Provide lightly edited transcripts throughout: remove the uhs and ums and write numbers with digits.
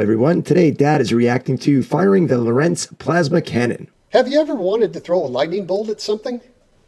everyone. Today, Dad is reacting to firing the Lorentz Plasma Cannon. Have you ever wanted to throw a lightning bolt at something?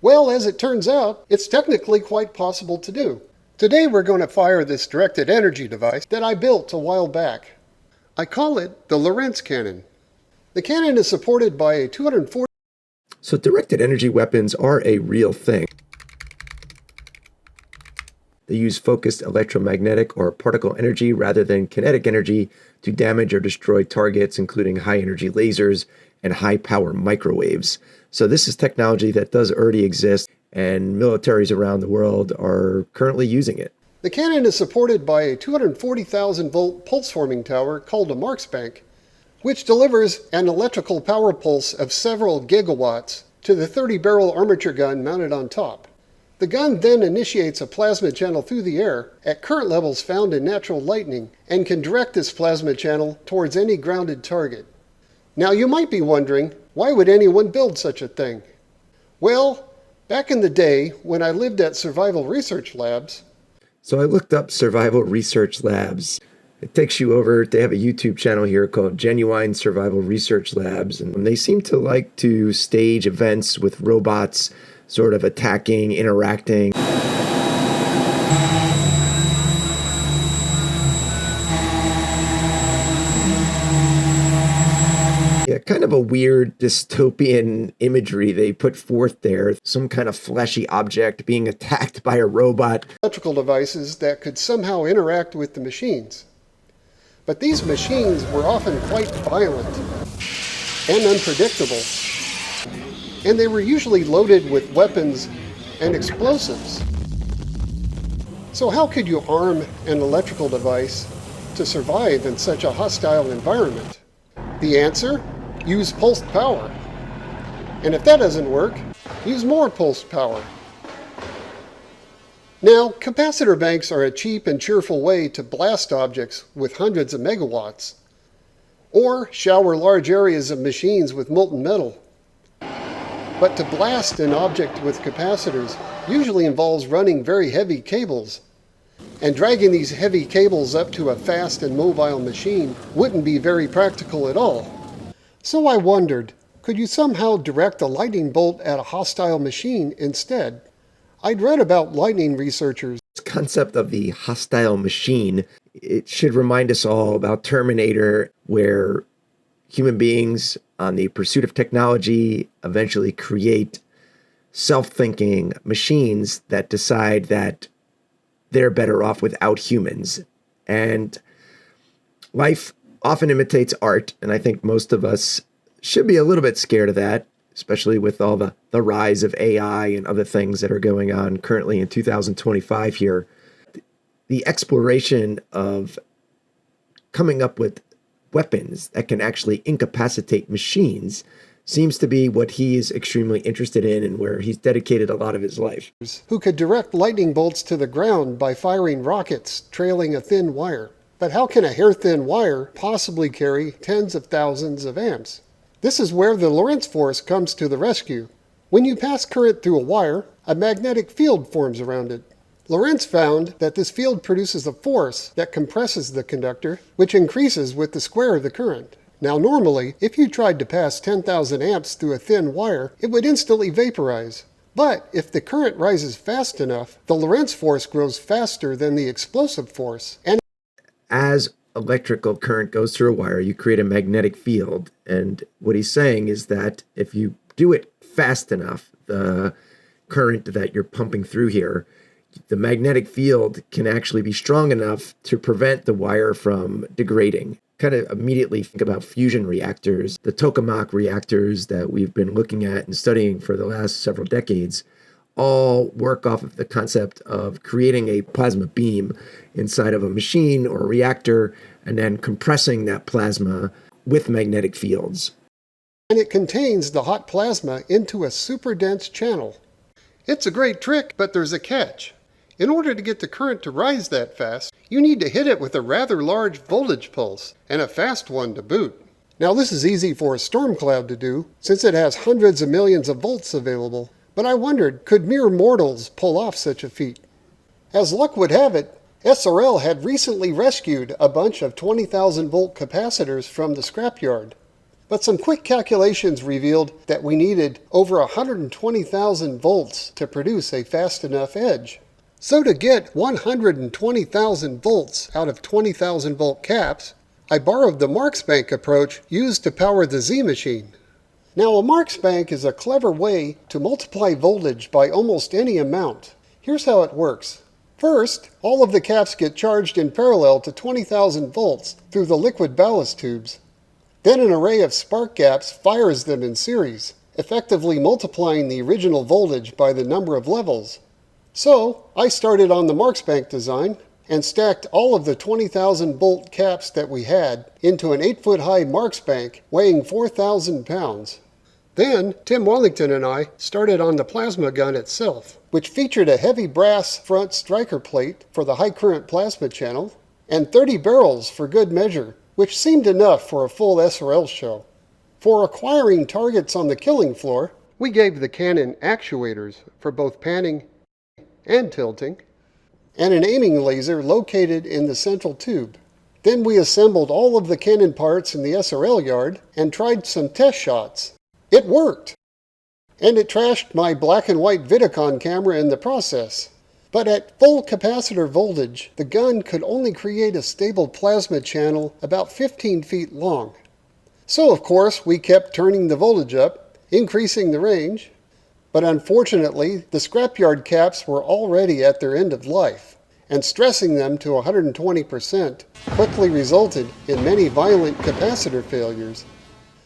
Well, as it turns out, it's technically quite possible to do. Today we're going to fire this directed energy device that I built a while back. I call it the Lorentz Cannon. The cannon is supported by a 240... So directed energy weapons are a real thing. They use focused electromagnetic or particle energy rather than kinetic energy to damage or destroy targets, including high-energy lasers and high-power microwaves. So this is technology that does already exist, and militaries around the world are currently using it. The cannon is supported by a 240,000-volt pulse-forming tower called a Marksbank, which delivers an electrical power pulse of several gigawatts to the 30-barrel armature gun mounted on top. The gun then initiates a plasma channel through the air at current levels found in natural lightning and can direct this plasma channel towards any grounded target. Now you might be wondering, why would anyone build such a thing? Well, back in the day when I lived at Survival Research Labs... So I looked up Survival Research Labs. It takes you over, they have a YouTube channel here called Genuine Survival Research Labs, and they seem to like to stage events with robots sort of attacking, interacting. Yeah, kind of a weird dystopian imagery they put forth there. Some kind of fleshy object being attacked by a robot. Electrical devices that could somehow interact with the machines. But these machines were often quite violent and unpredictable. And they were usually loaded with weapons and explosives. So how could you arm an electrical device to survive in such a hostile environment? The answer? Use pulsed power. And if that doesn't work, use more pulsed power. Now, capacitor banks are a cheap and cheerful way to blast objects with hundreds of megawatts, or shower large areas of machines with molten metal. But to blast an object with capacitors usually involves running very heavy cables, and dragging these heavy cables up to a fast and mobile machine wouldn't be very practical at all. So I wondered, could you somehow direct a lightning bolt at a hostile machine instead? I'd read about lightning researchers. This concept of the hostile machine, it should remind us all about Terminator, where human beings on the pursuit of technology eventually create self-thinking machines that decide that they're better off without humans. And life often imitates art, and I think most of us should be a little bit scared of that, especially with all the rise of AI and other things that are going on currently in 2025 here. The exploration of coming up with weapons that can actually incapacitate machines seems to be what he is extremely interested in and where he's dedicated a lot of his life. Who could direct lightning bolts to the ground by firing rockets trailing a thin wire. But how can a hair-thin wire possibly carry tens of thousands of amps? This is where the Lorentz force comes to the rescue. When you pass current through a wire, a magnetic field forms around it. Lorentz found that this field produces a force that compresses the conductor, which increases with the square of the current. Now normally, if you tried to pass 10,000 amps through a thin wire, it would instantly vaporize. But if the current rises fast enough, the Lorentz force grows faster than the explosive force. And as electrical current goes through a wire, you create a magnetic field. And what he's saying is that if you do it fast enough, the current that you're pumping through here, the magnetic field can actually be strong enough to prevent the wire from degrading. Kind of immediately think about fusion reactors. The tokamak reactors that we've been looking at and studying for the last several decades all work off of the concept of creating a plasma beam inside of a machine or a reactor and then compressing that plasma with magnetic fields. And it contains the hot plasma into a super dense channel. It's a great trick, but there's a catch. In order to get the current to rise that fast, you need to hit it with a rather large voltage pulse, and a fast one to boot. Now this is easy for a storm cloud to do, since it has hundreds of millions of volts available. But I wondered, could mere mortals pull off such a feat? As luck would have it, SRL had recently rescued a bunch of 20,000 volt capacitors from the scrapyard. But some quick calculations revealed that we needed over 120,000 volts to produce a fast enough edge. So to get 120,000 volts out of 20,000 volt caps, I borrowed the Marksbank approach used to power the Z machine. Now a Marksbank is a clever way to multiply voltage by almost any amount. Here's how it works. First, all of the caps get charged in parallel to 20,000 volts through the liquid ballast tubes. Then an array of spark gaps fires them in series, effectively multiplying the original voltage by the number of levels. So, I started on the Marksbank design and stacked all of the 20,000 volt caps that we had into an 8-foot high Marksbank weighing 4,000 pounds. Then, Tim Wellington and I started on the plasma gun itself, which featured a heavy brass front striker plate for the high current plasma channel, and 30 barrels for good measure, which seemed enough for a full SRL show. For acquiring targets on the killing floor, we gave the cannon actuators for both panning and tilting, and an aiming laser located in the central tube. Then we assembled all of the cannon parts in the SRL yard and tried some test shots. It worked! And it trashed my black and white Vidicon camera in the process. But at full capacitor voltage, the gun could only create a stable plasma channel about 15 feet long. So of course we kept turning the voltage up, increasing the range. But unfortunately, the scrapyard caps were already at their end of life, and stressing them to 120% quickly resulted in many violent capacitor failures.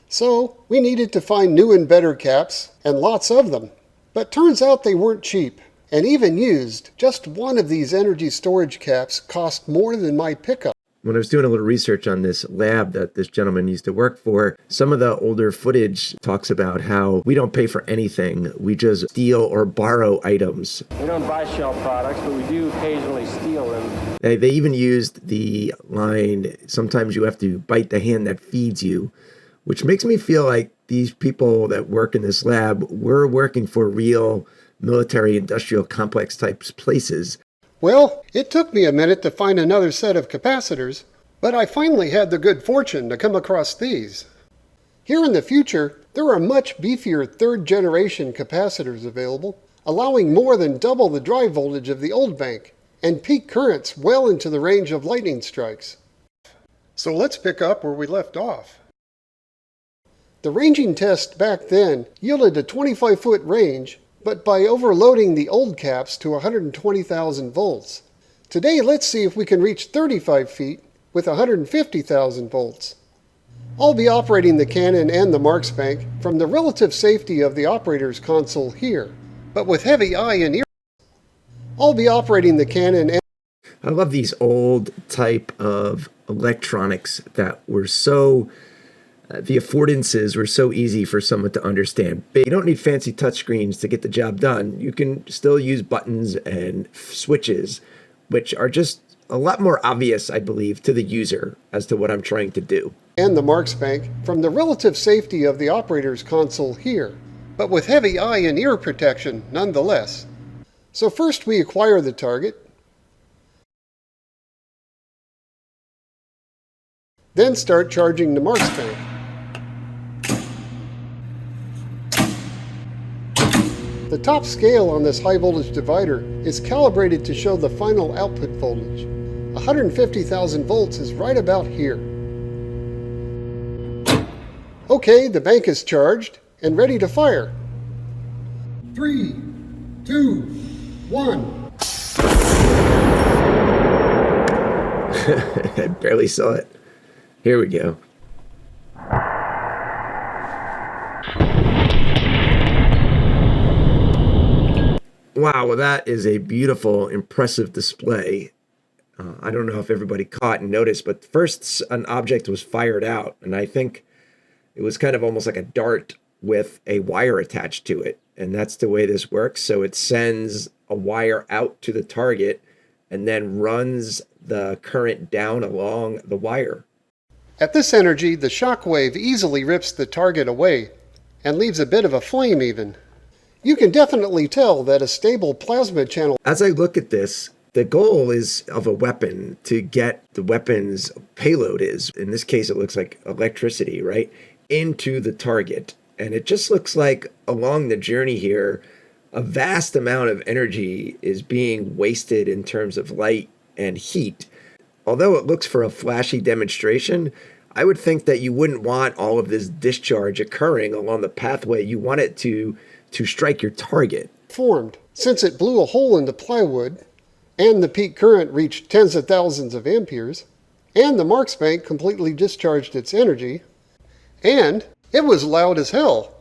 So, we needed to find new and better caps, and lots of them. But turns out they weren't cheap, and even used, just one of these energy storage caps cost more than my pickup. When I was doing a little research on this lab that this gentleman used to work for, some of the older footage talks about how we don't pay for anything. We just steal or borrow items. We don't buy shell products, but we do occasionally steal them. They even used the line, sometimes you have to bite the hand that feeds you, which makes me feel like these people that work in this lab were working for real military industrial complex types places. Well, it took me a minute to find another set of capacitors, but I finally had the good fortune to come across these. Here in the future, there are much beefier third-generation capacitors available, allowing more than double the drive voltage of the old bank, and peak currents well into the range of lightning strikes. So let's pick up where we left off. The ranging test back then yielded a 25-foot range, but by overloading the old caps to 120,000 volts. Today, let's see if we can reach 35 feet with 150,000 volts. I'll be operating the cannon and the Marksbank from the relative safety of the operator's console here, but with heavy eye and ear. I'll be operating the cannon and... I love these old type of electronics that were so... the affordances were so easy for someone to understand. You don't need fancy touchscreens to get the job done. You can still use buttons and switches, which are just a lot more obvious, I believe, to the user as to what I'm trying to do. And the Marksbank from the relative safety of the operator's console here, but with heavy eye and ear protection nonetheless. So first we acquire the target, then start charging the Marksbank. The top scale on this high voltage divider is calibrated to show the final output voltage. 150,000 volts is right about here. Okay, the bank is charged and ready to fire. 3, 2, 1. I barely saw it. Here we go. Wow, well, that is a beautiful, impressive display. I don't know if everybody caught and noticed, but first an object was fired out, and I think it was kind of almost like a dart with a wire attached to it. And that's the way this works. So it sends a wire out to the target and then runs the current down along the wire. At this energy, the shock wave easily rips the target away and leaves a bit of a flame even. You can definitely tell that a stable plasma channel... As I look at this, The goal is of a weapon to get the weapon's payload is, in this case, it looks like electricity, right, into the target. And it just looks like along the journey here, a vast amount of energy is being wasted in terms of light and heat. Although it looks for a flashy demonstration, I would think that you wouldn't want all of this discharge occurring along the pathway. You want it to strike your target. Formed. Since it blew a hole in the plywood, and the peak current reached tens of thousands of amperes, and the Marksbank completely discharged its energy, and it was loud as hell.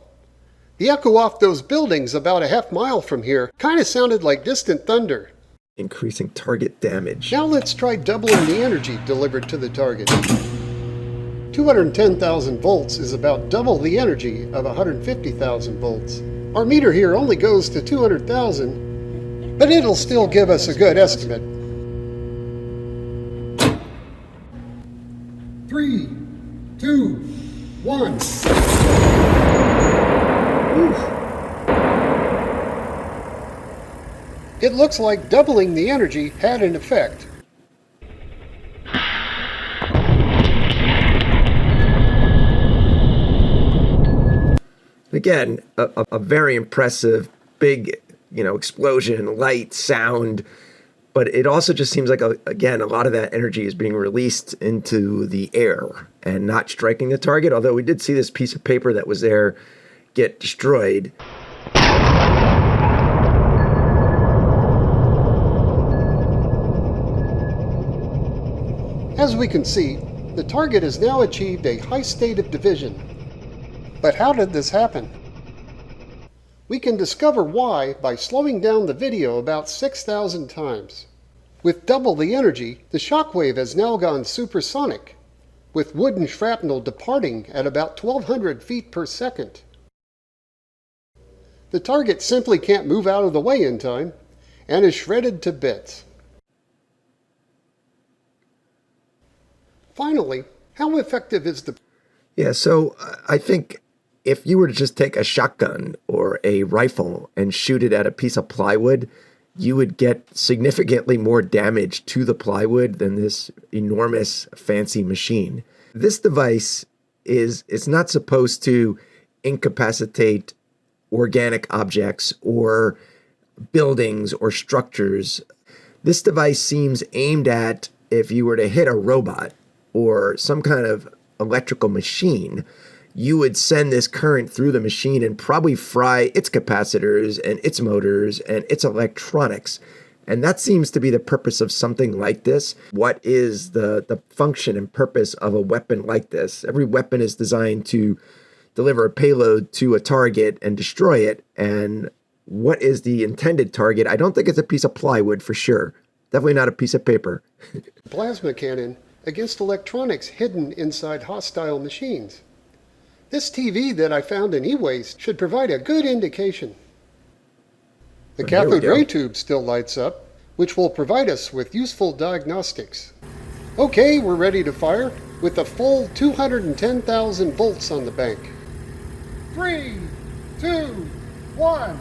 The echo off those buildings about a half mile from here kind of sounded like distant thunder. Increasing target damage. Now let's try doubling the energy delivered to the target. 210,000 volts is about double the energy of 150,000 volts. Our meter here only goes to 200,000, but it'll still give us a good estimate. 3, 2, 1. Oof. It looks like doubling the energy had an effect. Again, a very impressive, big, explosion, light, sound. But it also just seems like, again, a lot of that energy is being released into the air and not striking the target. Although we did see this piece of paper that was there get destroyed. As we can see, the target has now achieved a high state of division. But how did this happen? We can discover why by slowing down the video about 6,000 times. With double the energy, the shockwave has now gone supersonic, with wooden shrapnel departing at about 1,200 feet per second. The target simply can't move out of the way in time, and is shredded to bits. Finally, how effective is the... Yeah, so I think if you were to just take a shotgun or a rifle and shoot it at a piece of plywood, you would get significantly more damage to the plywood than this enormous fancy machine. This device it's not supposed to incapacitate organic objects or buildings or structures. This device seems aimed at if you were to hit a robot or some kind of electrical machine, you would send this current through the machine and probably fry its capacitors and its motors and its electronics. And that seems to be the purpose of something like this. What is the function and purpose of a weapon like this? Every weapon is designed to deliver a payload to a target and destroy it. And what is the intended target? I don't think it's a piece of plywood for sure. Definitely not a piece of paper. Plasma cannon against electronics hidden inside hostile machines. This TV that I found in e-waste should provide a good indication. The cathode ray tube still lights up, which will provide us with useful diagnostics. Okay, we're ready to fire with a full 210,000 volts on the bank. 3, 2, 1.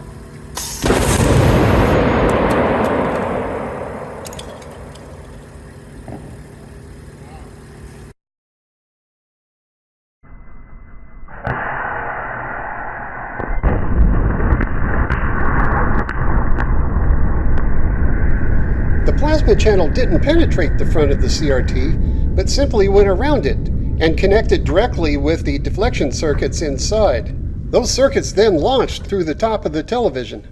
The plasma channel didn't penetrate the front of the CRT, but simply went around it and connected directly with the deflection circuits inside. Those circuits then launched through the top of the television.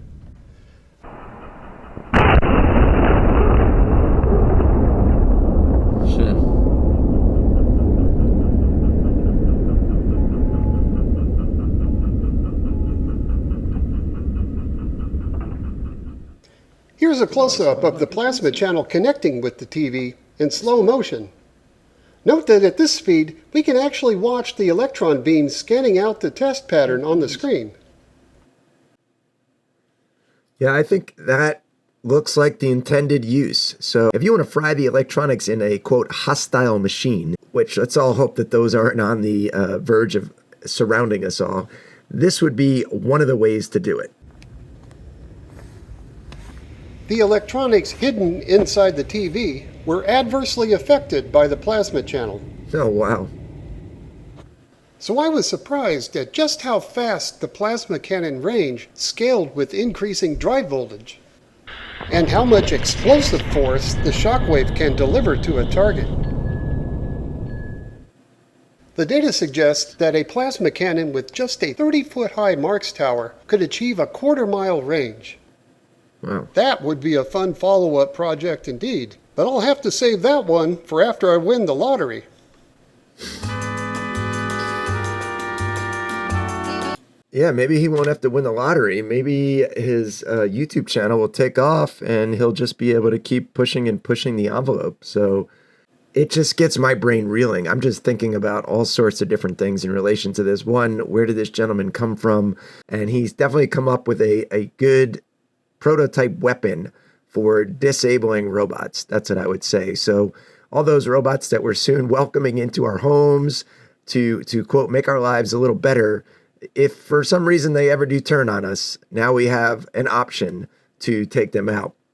Here's a close-up of the plasma channel connecting with the TV in slow motion. Note that at this speed, we can actually watch the electron beams scanning out the test pattern on the screen. Yeah, I think that looks like the intended use. So if you want to fry the electronics in a, quote, hostile machine, which let's all hope that those aren't on the verge of surrounding us all, this would be one of the ways to do it. The electronics hidden inside the TV were adversely affected by the plasma channel. Oh, wow. So I was surprised at just how fast the plasma cannon range scaled with increasing drive voltage, and how much explosive force the shockwave can deliver to a target. The data suggests that a plasma cannon with just a 30-foot high Marks tower could achieve a quarter-mile range. Wow. That would be a fun follow-up project indeed, but I'll have to save that one for after I win the lottery. Yeah, maybe he won't have to win the lottery. Maybe his YouTube channel will take off and he'll just be able to keep pushing and pushing the envelope. So it just gets my brain reeling. I'm just thinking about all sorts of different things in relation to this. One, where did this gentleman come from? And he's definitely come up with a good prototype weapon for disabling robots. That's what I would say. So all those robots that we're soon welcoming into our homes to quote, make our lives a little better, if for some reason they ever do turn on us, now we have an option to take them out.